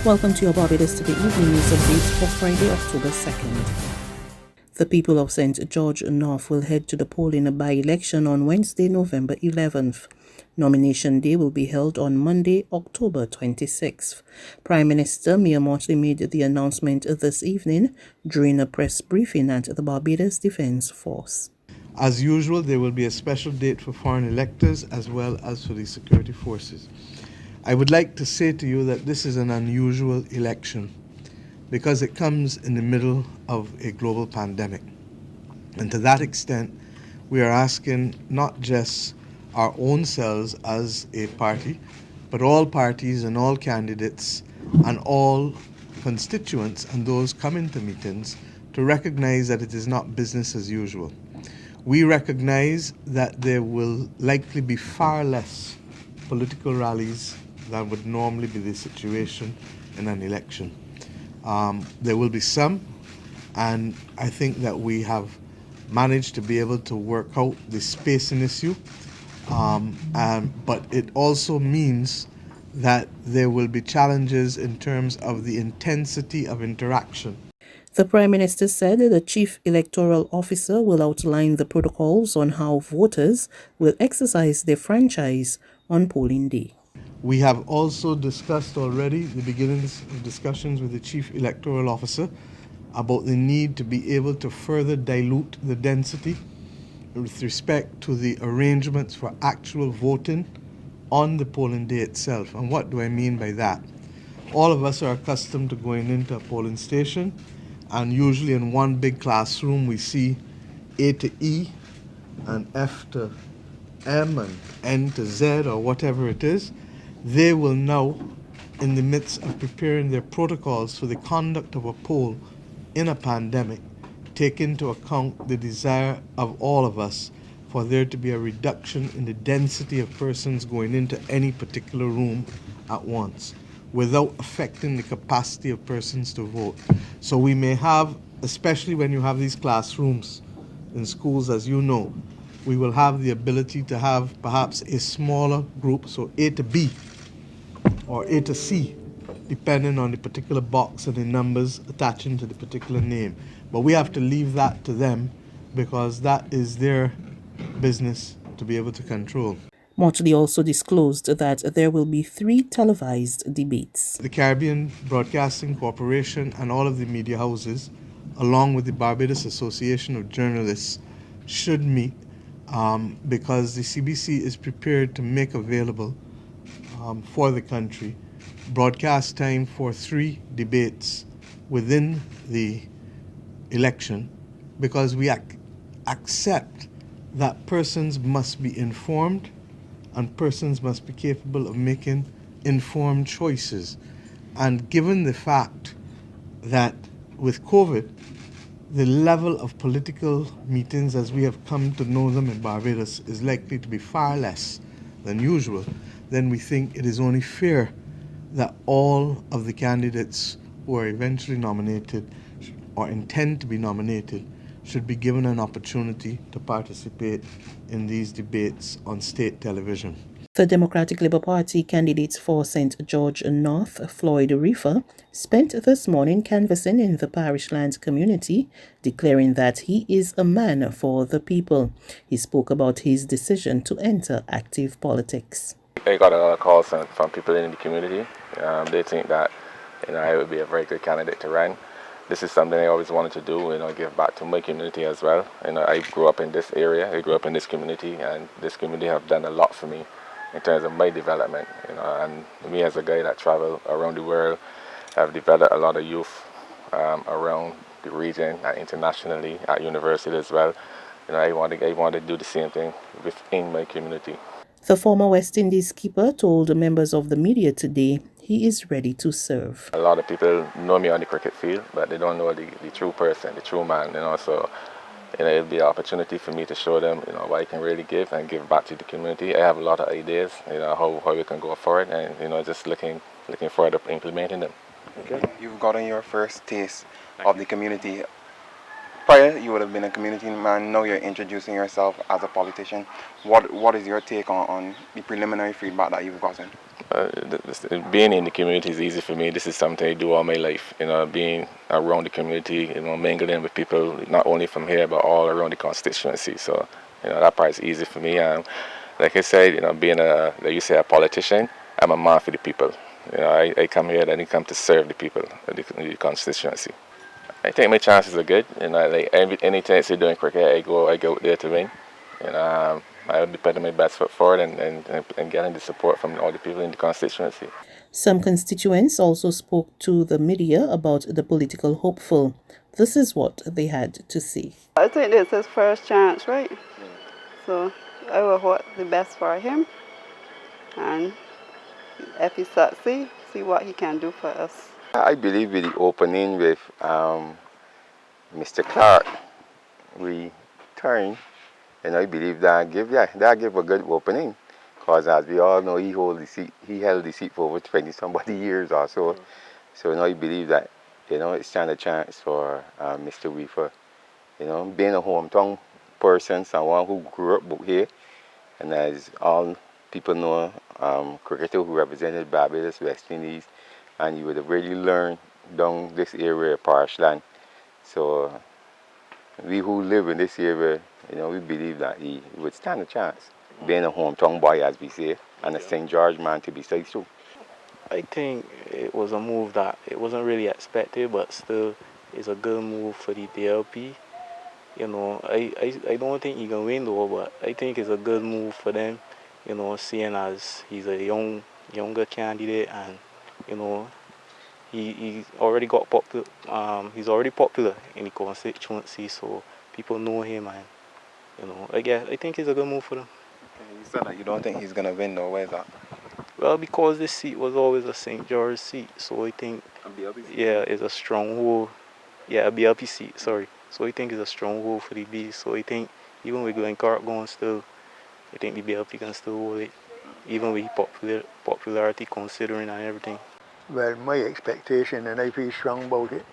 Welcome to your Barbados Today evening news update for Friday, October 2nd. The people of St. George North will head to the poll in a by-election on Wednesday, November 11th. Nomination day will be held on Monday, October 26th. Prime Minister Mia Mottley made the announcement this evening during a press briefing at the Barbados Defence Force. As usual, there will be a special date for foreign electors as well as for the security forces. I would like to say to you that this is an unusual election because it comes in the middle of a global pandemic. And to that extent, we are asking not just our own selves as a party, but all parties and all candidates and all constituents and those coming to meetings to recognize that it is not business as usual. We recognize that there will likely be far less political rallies than would normally be the situation in an election. There will be some, and I think that we have managed to be able to work out the spacing issue, but it also means that there will be challenges in terms of the intensity of interaction. The Prime Minister said the Chief Electoral Officer will outline the protocols on how voters will exercise their franchise on polling day. We have also discussed already the beginnings of discussions with the Chief Electoral Officer about the need to be able to further dilute the density with respect to the arrangements for actual voting on the polling day itself. And what do I mean by that? All of us are accustomed to going into a polling station, and usually in one big classroom we see A to E and F to M and N to Z or whatever it is. They will now, in the midst of preparing their protocols for the conduct of a poll in a pandemic, take into account the desire of all of us for there to be a reduction in the density of persons going into any particular room at once without affecting the capacity of persons to vote. So we may have, especially when you have these classrooms in schools, as you know, we will have the ability to have perhaps a smaller group, so A to B or A to C, depending on the particular box and the numbers attaching to the particular name. But we have to leave that to them because that is their business to be able to control. Mottley also disclosed that there will be 3 televised debates. The Caribbean Broadcasting Corporation and all of the media houses, along with the Barbados Association of Journalists, should meet because the CBC is prepared to make available for the country broadcast time for 3 debates within the election, because we accept that persons must be informed and persons must be capable of making informed choices. And given the fact that with COVID, the level of political meetings as we have come to know them in Barbados is likely to be far less than usual, then we think it is only fair that all of the candidates who are eventually nominated or intend to be nominated should be given an opportunity to participate in these debates on state television. The Democratic Labour Party candidate for St. George North, Floyd Reefer, spent this morning canvassing in the Parishland community, declaring that he is a man for the people. He spoke about his decision to enter active politics. I got a lot of calls from people in the community. They think that I would be a very good candidate to run. This is something I always wanted to do, give back to my community as well. I grew up in this area, I grew up in this community, and this community have done a lot for me in terms of my development. And me as a guy that travel around the world, have developed a lot of youth around the region and internationally at university as well. I want to do the same thing within my community. The former West Indies keeper told members of the media today he is ready to serve. A lot of people know me on the cricket field, but they don't know the true person, the true man, so it'll be an opportunity for me to show them, what I can really give and give back to the community. I have a lot of ideas, how we can go forward, and just looking forward to implementing them. Okay. You've gotten your first taste of the community. Prior, you would have been a community man. Now you're introducing yourself as a politician. What is your take on the preliminary feedback that you've gotten? being in the community is easy for me. This is something I do all my life. Being around the community, mingling with people not only from here but all around the constituency. So, that part is easy for me. Like I said, being like you say, a politician, I'm a man for the people. I come here and I come to serve the people of the constituency. I think my chances are good. Like anything I see doing cricket, I go out there to win. I'll be putting my best foot forward and getting the support from all the people in the constituency. Some constituents also spoke to the media about the political hopeful. This is what they had to say. I think this is his first chance, right? So I will hope the best for him. And if he succeeds, see what he can do for us. I believe with the opening with Mr. Clark return, and I believe that give a good opening, because as we all know, he held the seat for over 20-somebody years or so. So now I believe that it stands a chance for Mr. Weaver, being a hometown person, someone who grew up here, and as all people know, cricketer who represented Barbados, West Indies, and you would have really learned down this area of Parshland. So we who live in this area, we believe that he would stand a chance, being a hometown boy, as we say, and a St. George man to be safe too. I think it was a move that it wasn't really expected, but still it's a good move for the BLP. I don't think he can win though, but I think it's a good move for them, seeing as he's a younger candidate, and he already got popular. He's already popular in the constituency, so people know him, and I think it's a good move for them. You said that you don't think he's gonna win though. Why is that? Well, because this seat was always a St. George seat, so I think it's a stronghold. Yeah, a BLP seat. Sorry. So I think it's a stronghold for the Bees. So I think even with Glen Clark going still, I think the BLP can still hold it, even with popularity considering and everything. Well, my expectation, and I feel strong about it,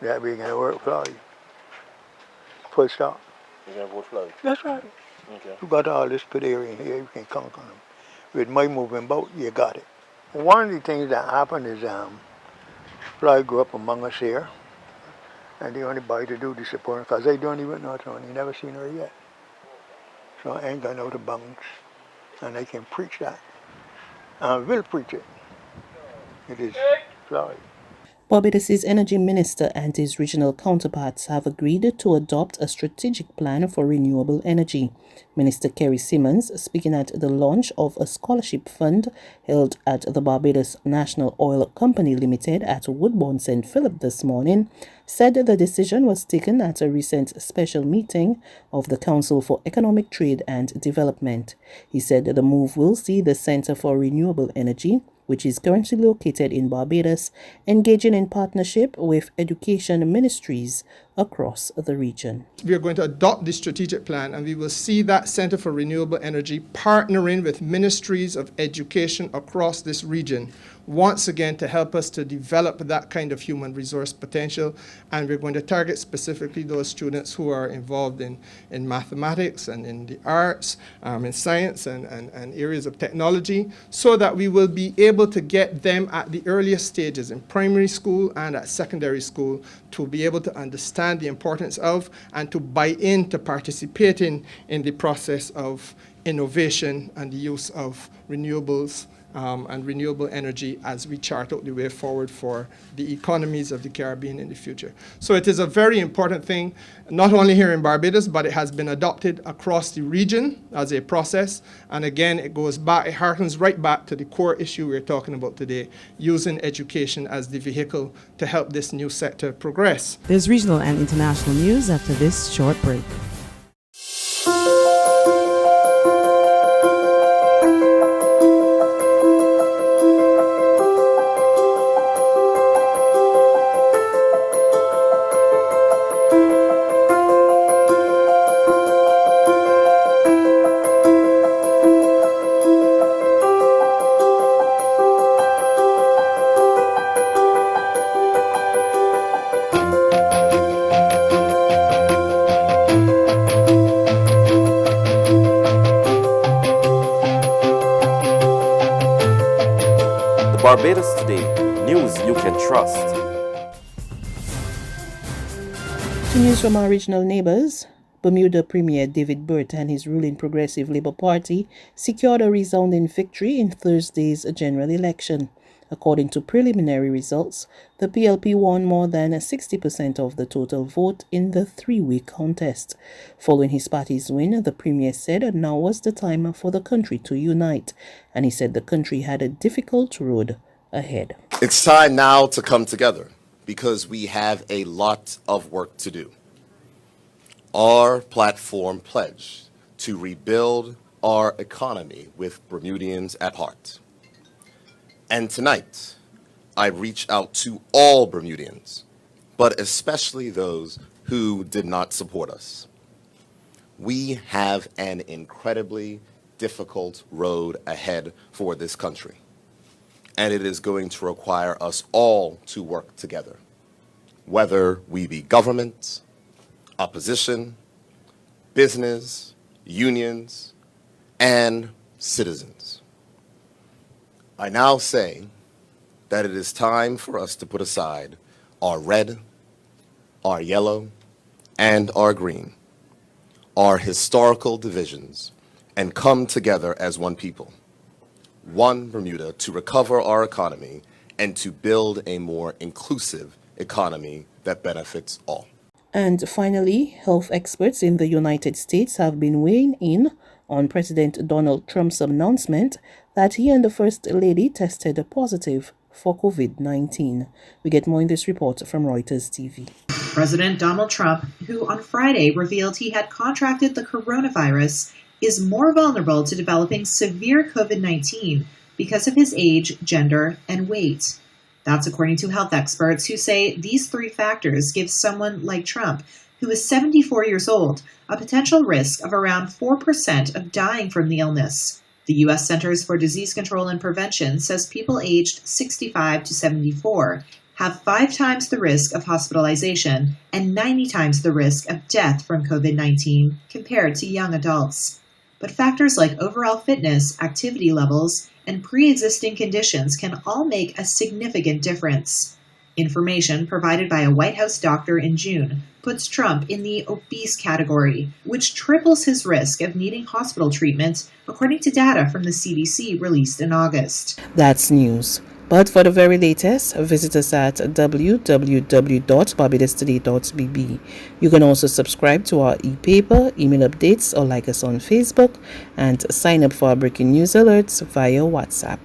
that we're going to work Floyd. Full stop. You're going to vote Floyd? That's right. Okay. You got all this good area in here, you can count on them. With my moving boat, you got it. One of the things that happened is Floyd grew up among us here, and the only body to do the support, because they don't even know her, you never seen her yet. So I ain't got no to bounce, and I can preach that. I will preach it. It is Floyd. Barbados's energy minister and his regional counterparts have agreed to adopt a strategic plan for renewable energy. Minister Kerry Simmons, speaking at the launch of a scholarship fund held at the Barbados National Oil Company Limited at Woodbourne St. Philip this morning, said the decision was taken at a recent special meeting of the Council for Economic Trade and Development. He said the move will see the Center for Renewable Energy, which is currently located in Barbados, engaging in partnership with education ministries across the region. We are going to adopt this strategic plan, and we will see that Center for Renewable Energy partnering with ministries of education across this region, once again to help us to develop that kind of human resource potential. And we're going to target specifically those students who are involved in mathematics and in the arts, in science and areas of technology, so that we will be able to get them at the earliest stages in primary school and at secondary school to be able to understand the importance of and to buy into participating in the process of innovation and the use of renewables and renewable energy as we chart out the way forward for the economies of the Caribbean in the future. So it is a very important thing, not only here in Barbados, but it has been adopted across the region as a process. And again, it harkens right back to the core issue we're talking about today, using education as the vehicle to help this new sector progress. There's regional and international news after this short break. Barbados Today, news you can trust. To news from our regional neighbors, Bermuda Premier David Burt and his ruling Progressive Labour Party secured a resounding victory in Thursday's general election. According to preliminary results, the PLP won more than 60% of the total vote in the three-week contest. Following his party's win, the Premier said now was the time for the country to unite, and he said the country had a difficult road ahead. It's time now to come together because we have a lot of work to do. Our platform pledged to rebuild our economy with Bermudians at heart. And tonight, I reach out to all Bermudians, but especially those who did not support us. We have an incredibly difficult road ahead for this country, and it is going to require us all to work together, whether we be government, opposition, business, unions, and citizens. I now say that it is time for us to put aside our red, our yellow, and our green, our historical divisions, and come together as one people, one Bermuda, to recover our economy and to build a more inclusive economy that benefits all. And finally, health experts in the United States have been weighing in on President Donald Trump's announcement that he and the First Lady tested positive for COVID-19. We get more in this report from Reuters TV. President Donald Trump, who on Friday revealed he had contracted the coronavirus, is more vulnerable to developing severe COVID-19 because of his age, gender, and weight. That's according to health experts who say these three factors give someone like Trump, who is 74 years old, a potential risk of around 4% of dying from the illness. The U.S. Centers for Disease Control and Prevention says people aged 65 to 74 have 5 times the risk of hospitalization and 90 times the risk of death from COVID-19 compared to young adults. But factors like overall fitness, activity levels, and pre-existing conditions can all make a significant difference. Information provided by a White House doctor in June puts Trump in the obese category, which triples his risk of needing hospital treatment, according to data from the CDC released in August. That's news. But for the very latest, visit us at www.barbadostoday.bb. You can also subscribe to our e-paper, email updates, or like us on Facebook, and sign up for our breaking news alerts via WhatsApp.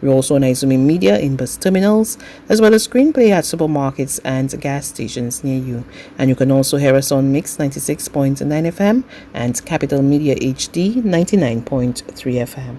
We're also on Izumi Media in bus terminals, as well as screenplay at supermarkets and gas stations near you. And you can also hear us on Mix 96.9 FM and Capital Media HD 99.3 FM.